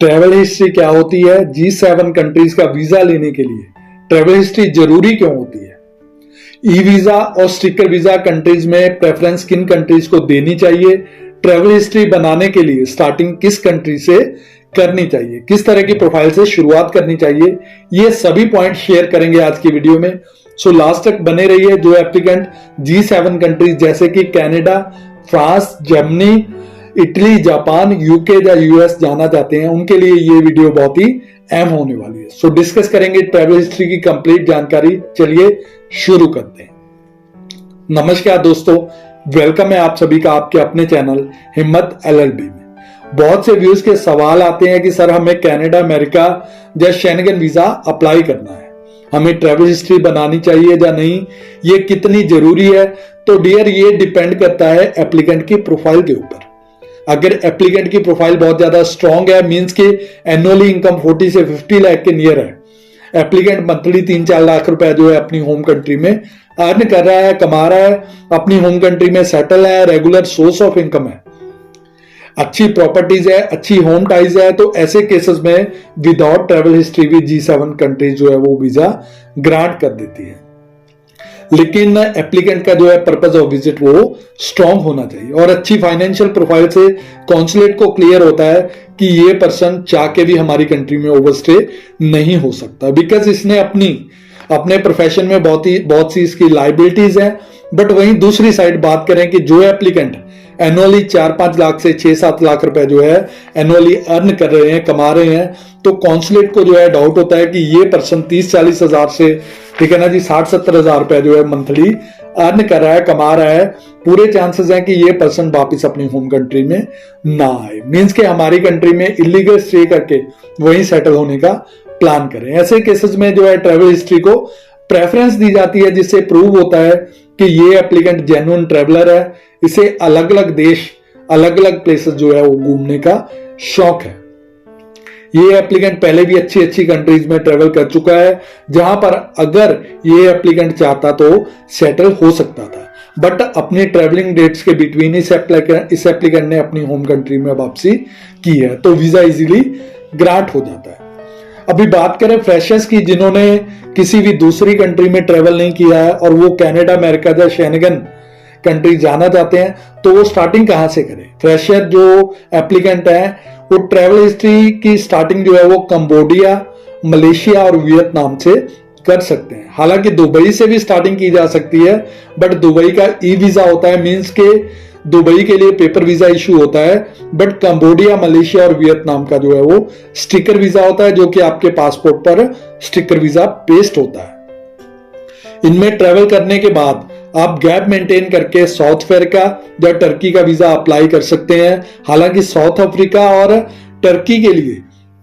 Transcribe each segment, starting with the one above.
Travel history क्या होती है, G7 कंट्रीज का वीजा लेने के लिए ट्रैवल हिस्ट्री जरूरी क्यों होती है, ई वीजा और स्टिकर वीजा कंट्रीज में प्रेफरेंस किन कंट्रीज को देनी चाहिए, ट्रैवल हिस्ट्री बनाने के लिए स्टार्टिंग किस कंट्री से करनी चाहिए, किस तरह की प्रोफाइल से शुरुआत करनी चाहिए, ये सभी पॉइंट शेयर करेंगे आज की वीडियो में। सो लास्ट तक बने रहिए। जो एप्लीकेंट G7 कंट्रीज जैसे कि Canada, France, Germany, Italy, Japan, UK या यूएस जाना चाहते हैं, उनके लिए ये वीडियो बहुत ही अहम होने वाली है। सो डिस्कस करेंगे ट्रैवल हिस्ट्री की कंप्लीट जानकारी। चलिए शुरू करते हैं। नमस्कार दोस्तों, वेलकम है आप सभी का आपके अपने चैनल हिम्मत LLB में। बहुत से व्यूज के सवाल आते हैं कि सर हमें कनाडा, अमेरिका या शेंगन वीजा अप्लाई करना है, हमें ट्रैवल हिस्ट्री बनानी चाहिए या नहीं, ये कितनी जरूरी है। तो डियर, ये डिपेंड करता है एप्लीकेंट की प्रोफाइल के ऊपर। अगर एप्लीकेंट की प्रोफाइल बहुत ज्यादा स्ट्रांग है, मींस के एनुअली इनकम 40 से 50 लाख के नियर है, एप्लीकेंट मंथली 3-4 लाख रुपए जो है अपनी होम कंट्री में अर्न कर रहा है, कमा रहा है, अपनी होम कंट्री में सेटल है, रेगुलर सोर्स ऑफ इनकम है, अच्छी प्रॉपर्टीज है, अच्छी होम टाइज है, तो ऐसे केसेस में विदाउट ट्रैवल हिस्ट्री भी G7 कंट्रीज जो है वो वीजा ग्रांट कर देती है। लेकिन एप्लीकेंट का जो है पर्पस ऑफ विजिट वो स्ट्रांग होना चाहिए और अच्छी फाइनेंशियल प्रोफाइल से कॉन्सुलेट को क्लियर होता है कि ये पर्सन चाह के भी हमारी कंट्री में ओवरस्टे नहीं हो सकता, बिकॉज इसने अपने प्रोफेशन में बहुत सी इसकी लाइबिलिटीज है। बट वहीं दूसरी साइड बात करें कि जो एप्लीकेंट एनुअली 4-5 लाख से 6-7 लाख रुपए जो है एनुअली अर्न कर रहे हैं, कमा रहे हैं, तो कॉन्सुलेट को जो है डाउट होता है कि ये पर्सन 30-40 हजार से, ठीक है ना जी, 60-70 हजार रुपए जो है मंथली अर्न कर रहा है, कमा रहा है, पूरे चांसेस हैं कि ये पर्सन वापस अपनी होम कंट्री में ना आए, मींस के हमारी कंट्री में इलीगल स्टे करके वहीं सेटल होने का प्लान करें। ऐसे केसेस में जो है ट्रैवल हिस्ट्री को प्रेफरेंस दी जाती है, जिससे प्रूव होता है कि ये एप्लीकेंट जेन्युइन ट्रैवलर है, इसे अलग अलग देश, अलग अलग प्लेसेस जो है वो घूमने का शौक है। ये एप्लीकेंट पहले भी अच्छी अच्छी कंट्रीज में ट्रेवल कर चुका है, जहां पर अगर ये एप्लीकेंट चाहता तो सेटल हो सकता था, बट अपनी ट्रेवलिंग डेट्स के बिटवीन इस एप्लीकेंट ने अपनी होम कंट्री में वापसी की है, तो वीजा इजीली ग्रांट हो जाता है। अभी बात करें फ्रेशर्स की, जिन्होंने किसी भी दूसरी कंट्री में ट्रेवल नहीं किया है और वो कनाडा, अमेरिका या शेंगन कंट्री जाना चाहते हैं, तो वो स्टार्टिंग कहां से करें। फ्रेशर जो एप्लीकेंट है वो ट्रैवल हिस्ट्री की स्टार्टिंग जो है वो कंबोडिया, मलेशिया और वियतनाम से कर सकते हैं। हालांकि दुबई से भी स्टार्टिंग की जा सकती है, बट दुबई का ई वीजा होता है, मींस के दुबई के लिए पेपर वीजा इशू होता है, बट कंबोडिया, मलेशिया और वियतनाम का जो है वो स्टिकर वीजा होता है, जो कि आपके पासपोर्ट पर स्टिकर वीजा पेस्ट होता है। इनमें ट्रेवल करने के बाद आप गैप मेंटेन करके साउथ अफ्रीका या टर्की का वीजा अप्लाई कर सकते हैं। हालांकि साउथ अफ्रीका और टर्की के लिए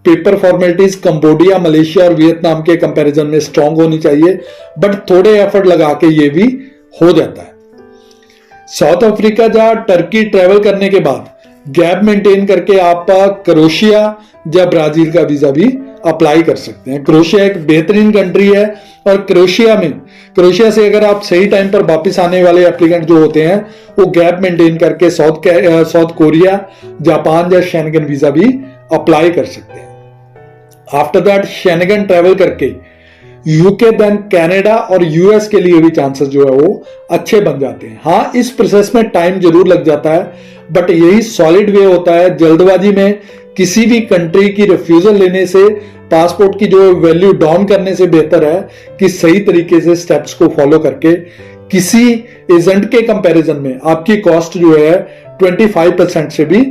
पेपर फॉर्मेलिटीज कंबोडिया, मलेशिया और वियतनाम के कंपैरिजन में स्ट्रांग होनी चाहिए, बट थोड़े एफर्ट लगा के ये भी हो जाता है। साउथ अफ्रीका या टर्की ट्रेवल करने के बाद गैप मेंटेन करके आप क्रोएशिया या ब्राजील का वीजा भी अप्लाई कर सकते हैं। क्रोएशिया एक बेहतरीन कंट्री है और क्रोएशिया से अगर आप सही टाइम पर वापस आने वाले एप्लीकेंट जो होते हैं वो गैप मेंटेन करके साउथ कोरिया, जापान या शेंगन वीजा भी अप्लाई कर सकते हैं। आफ्टर दैट शेंगन ट्रेवल करके यूके, देन कनाडा और यूएस के लिए भी चांसेस जो है वो अच्छे बन जाते हैं। हाँ, इस प्रोसेस में टाइम जरूर लग जाता है, बट यही सॉलिड वे होता है। जल्दबाजी में किसी भी कंट्री की रिफ्यूजल लेने से, पासपोर्ट की जो वैल्यू डाउन करने से बेहतर है कि सही तरीके से स्टेप्स को फॉलो करके किसी एजेंट के कंपैरिजन में आपकी कॉस्ट जो है 25% से भी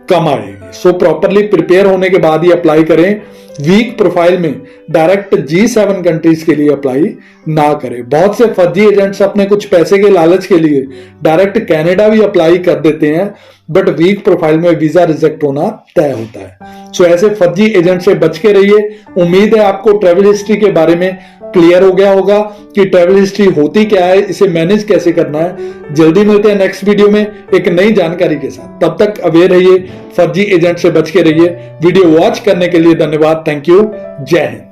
कम आएगी। सो प्रॉपरली प्रिपेयर होने के बाद ही अप्लाई करें। वीक प्रोफाइल में डायरेक्ट G7 कंट्रीज के लिए अप्लाई ना करें। बहुत से फर्जी एजेंट्स अपने कुछ पैसे के लालच के लिए डायरेक्ट कनाडा भी अप्लाई कर देते हैं, बट वीक प्रोफाइल में वीजा रिजेक्ट होना तय होता है। सो ऐसे फर्जी एजेंट से बच के रहिए। उम्मीद है आपको ट्रैवल हिस्ट्री के बारे में क्लियर हो गया होगा कि ट्रैवल हिस्ट्री होती क्या है, इसे मैनेज कैसे करना है। जल्दी मिलते हैं नेक्स्ट वीडियो में एक नई जानकारी के साथ। तब तक अवेयर रहिए, फर्जी एजेंट से बच के रहिए। वीडियो वॉच करने के लिए धन्यवाद। Thank you. जय हिंद।